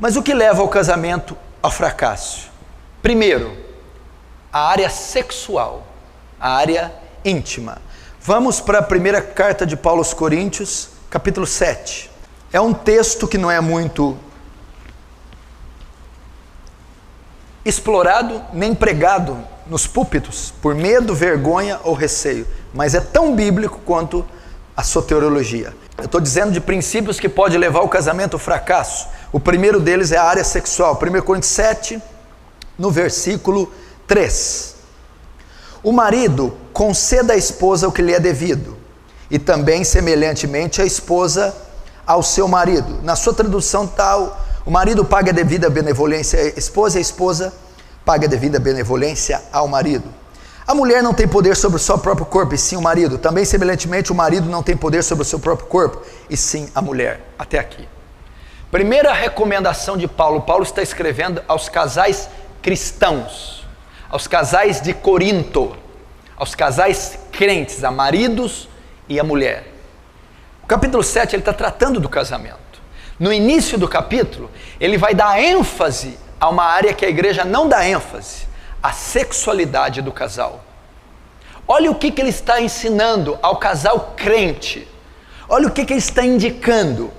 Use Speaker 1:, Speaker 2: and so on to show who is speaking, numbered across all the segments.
Speaker 1: Mas o que leva ao casamento ao fracasso? Primeiro, a área sexual, a área íntima. Vamos para a primeira carta de Paulo aos Coríntios, capítulo 7. É um texto que não é muito explorado nem pregado nos púlpitos, por medo, vergonha ou receio, mas é tão bíblico quanto a soteriologia. Eu estou dizendo de princípios que pode levar o casamento ao fracasso. O primeiro deles é a área sexual. 1 Coríntios 7, no versículo 3. O marido conceda à esposa o que lhe é devido, e também semelhantemente a esposa ao seu marido. Na sua tradução tal, o marido paga a devida benevolência à esposa, e a esposa paga a devida benevolência ao marido. A mulher não tem poder sobre o seu próprio corpo, e sim o marido. Também, semelhantemente, o marido não tem poder sobre o seu próprio corpo, e sim a mulher. Até aqui. Primeira recomendação de Paulo. Paulo está escrevendo aos casais cristãos, aos casais de Corinto, aos casais crentes, a maridos e a mulher. O capítulo 7, ele está tratando do casamento. No início do capítulo, ele vai dar ênfase a uma área que a igreja não dá ênfase: a sexualidade do casal. Olha o que ele está ensinando ao casal crente. Olha o que ele está indicando.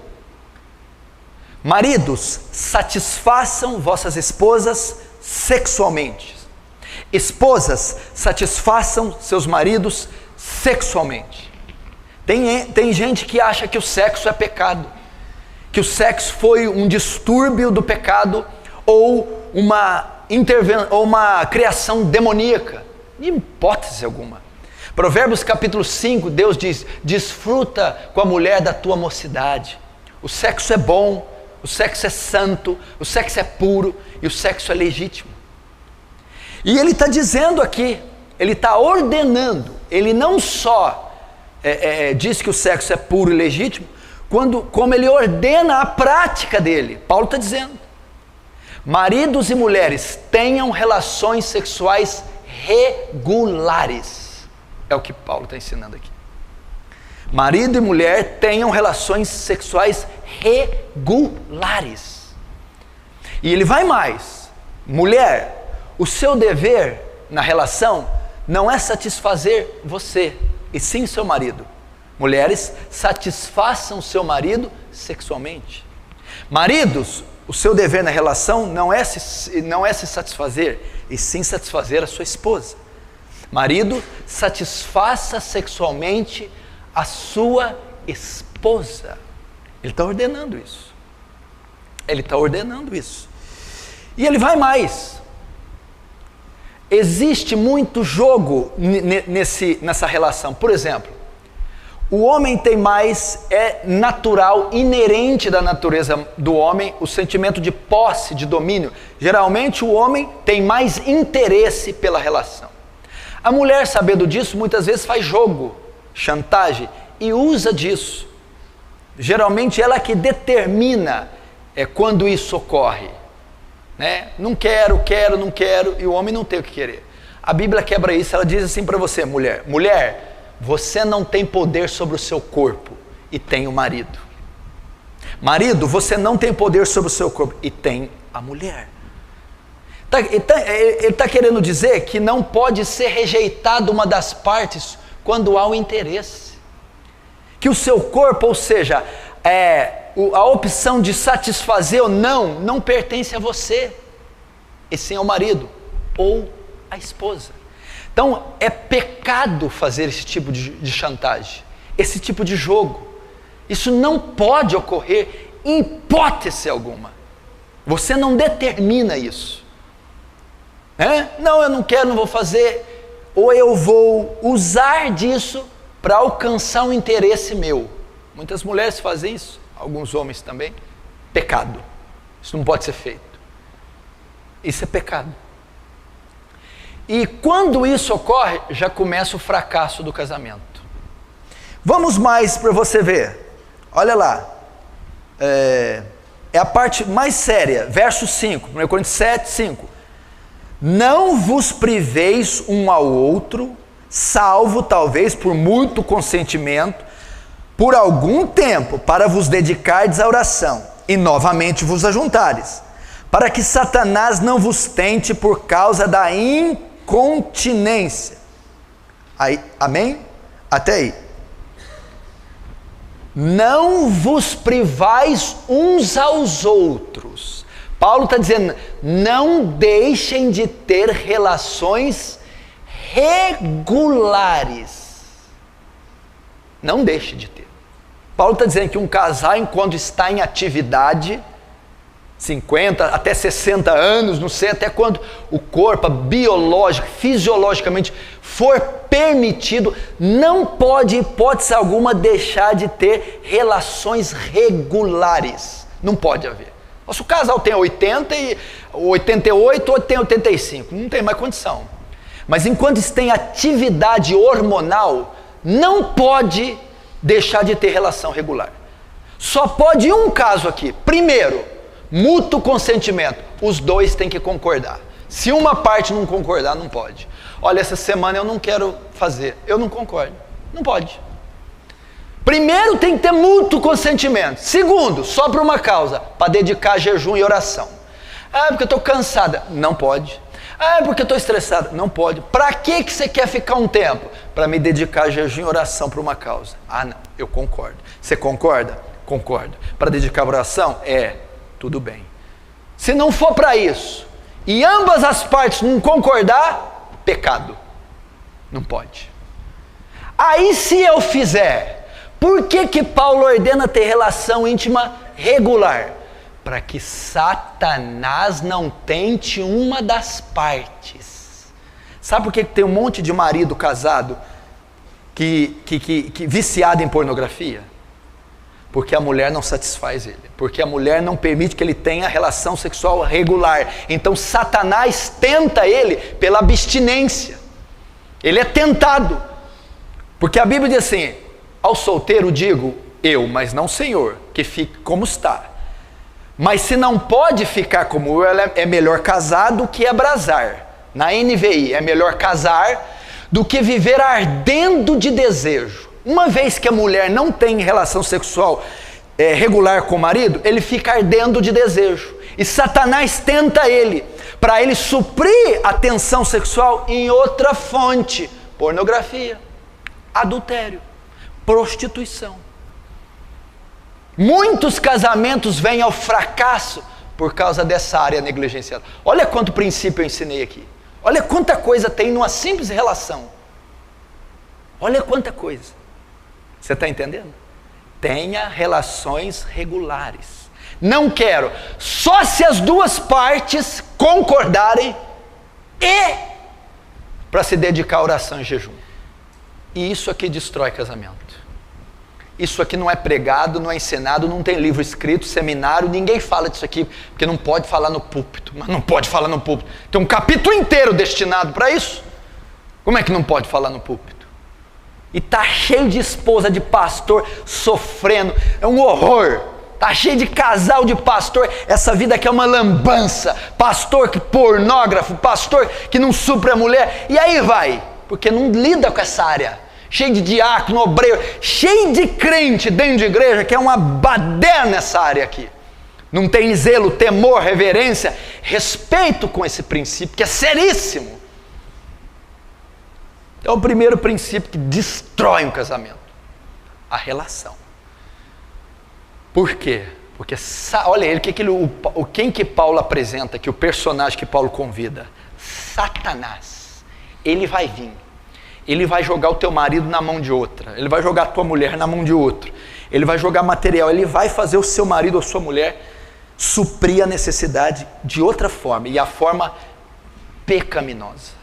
Speaker 1: Maridos, satisfaçam vossas esposas sexualmente. Esposas, satisfaçam seus maridos sexualmente. Tem gente que acha que o sexo é pecado, que o sexo foi um distúrbio do pecado, ou uma criação demoníaca. De hipótese alguma. Provérbios capítulo 5, Deus diz: desfruta com a mulher da tua mocidade. O sexo é bom, o sexo é santo, o sexo é puro e o sexo é legítimo. E ele está dizendo aqui, ele está ordenando, ele não só diz que o sexo é puro e legítimo, como ele ordena a prática dele. Paulo está dizendo: maridos e mulheres, tenham relações sexuais regulares. É o que Paulo está ensinando aqui. Marido e mulher tenham relações sexuais regulares. E ele vai mais: mulher, o seu dever na relação não é satisfazer você, e sim seu marido. Mulheres, satisfaçam seu marido sexualmente. Maridos, o seu dever na relação não é se satisfazer, e sim satisfazer a sua esposa. Marido, satisfaça sexualmente a sua esposa. Ele está ordenando isso. Ele está ordenando isso. E ele vai mais. Existe muito jogo nessa relação. Por exemplo, o homem tem mais, é natural, inerente da natureza do homem, o sentimento de posse, de domínio. Geralmente o homem tem mais interesse pela relação. A mulher, sabendo disso, muitas vezes faz jogo, chantagem, e usa disso. Geralmente ela que determina quando isso ocorre. Né? Não quero, não quero, e o homem não tem o que querer. A Bíblia quebra isso, ela diz assim para você: mulher, você não tem poder sobre o seu corpo, e tem o marido. Marido, você não tem poder sobre o seu corpo, e tem a mulher. Ele está querendo dizer que não pode ser rejeitado uma das partes quando há o interesse. Que o seu corpo, ou seja, a opção de satisfazer ou não pertence a você, e sim ao marido ou à esposa. Então é pecado fazer esse tipo de chantagem, esse tipo de jogo. Isso não pode ocorrer em hipótese alguma. Você não determina isso. Não, eu não quero, não vou fazer, ou eu vou usar disso para alcançar um interesse meu. Muitas mulheres fazem isso, alguns homens também. Pecado. Isso não pode ser feito. Isso é pecado. E quando isso ocorre, já começa o fracasso do casamento. Vamos mais para você ver. Olha lá. É a parte mais séria. Verso 5, 1 Coríntios 7, 5. Não vos priveis um ao outro, salvo talvez por muito consentimento, por algum tempo, para vos dedicardes à oração, e novamente vos ajuntares, para que Satanás não vos tente por causa da incontinência. Aí, amém? Até aí. Não vos privais uns aos outros. Paulo está dizendo, não deixem de ter relações regulares. Não deixe de ter. Paulo está dizendo que um casal, enquanto está em atividade, 50 até 60 anos, não sei até quando o corpo biológico, fisiologicamente for permitido, não pode, hipótese alguma, deixar de ter relações regulares. Não pode haver. Se o casal tem 80 e 88 ou tem 85, não tem mais condição. Mas enquanto está em atividade hormonal, não pode deixar de ter relação regular. Só pode um caso aqui. Primeiro, mútuo consentimento. Os dois têm que concordar. Se uma parte não concordar, não pode. Olha, essa semana eu não quero fazer. Eu não concordo. Não pode. Primeiro, tem que ter mútuo consentimento. Segundo, só para uma causa, para dedicar jejum e oração. Ah, porque eu estou cansada. Não pode. Ah, porque eu estou estressada. Não pode. Para que você quer ficar um tempo? Para me dedicar jejum e oração para uma causa. Ah, não, eu concordo. Você concorda? Concordo. Para dedicar oração? Tudo bem. Se não for para isso, e ambas as partes não concordar, pecado. Não pode. Aí se eu fizer, por que Paulo ordena ter relação íntima regular? Para que Satanás não tente uma das partes. Sabe por que tem um monte de marido casado que viciado em pornografia? Porque a mulher não satisfaz ele. Porque a mulher não permite que ele tenha relação sexual regular. Então Satanás tenta ele pela abstinência. Ele é tentado. Porque a Bíblia diz assim, ao solteiro digo, eu, mas não Senhor, que fique como está. Mas se não pode ficar como eu, é melhor casar do que abrasar. Na NVI, é melhor casar do que viver ardendo de desejo. Uma vez que a mulher não tem relação sexual regular com o marido, ele fica ardendo de desejo. E Satanás tenta ele, para ele suprir a tensão sexual em outra fonte. Pornografia, adultério, prostituição. Muitos casamentos vêm ao fracasso por causa dessa área negligenciada. Olha quanto princípio eu ensinei aqui. Olha quanta coisa tem numa simples relação. Olha quanta coisa. Você está entendendo? Tenha relações regulares. Não quero. Só se as duas partes concordarem e para se dedicar à oração e jejum. E isso aqui destrói casamento. Isso aqui não é pregado, não é ensinado, não tem livro escrito, seminário, ninguém fala disso aqui, porque não pode falar no púlpito, mas não pode falar no púlpito. Tem um capítulo inteiro destinado para isso. Como é que não pode falar no púlpito? E tá cheio de esposa de pastor sofrendo, é um horror. Tá cheio de casal de pastor, essa vida aqui é uma lambança. Pastor que pornógrafo, pastor que não supre a mulher, e aí vai, porque não lida com essa área. Cheio de diácono, obreiro, cheio de crente dentro de igreja, que é uma baderna nessa área aqui. Não tem zelo, temor, reverência, respeito com esse princípio, que é seríssimo. Então, o primeiro princípio que destrói um casamento, a relação. Por quê? Porque, olha ele, quem que Paulo apresenta aqui, o personagem que Paulo convida? Satanás. Ele vai vir. Ele vai jogar o teu marido na mão de outra. Ele vai jogar a tua mulher na mão de outro. Ele vai jogar material. Ele vai fazer o seu marido ou sua mulher suprir a necessidade de outra forma. E a forma pecaminosa.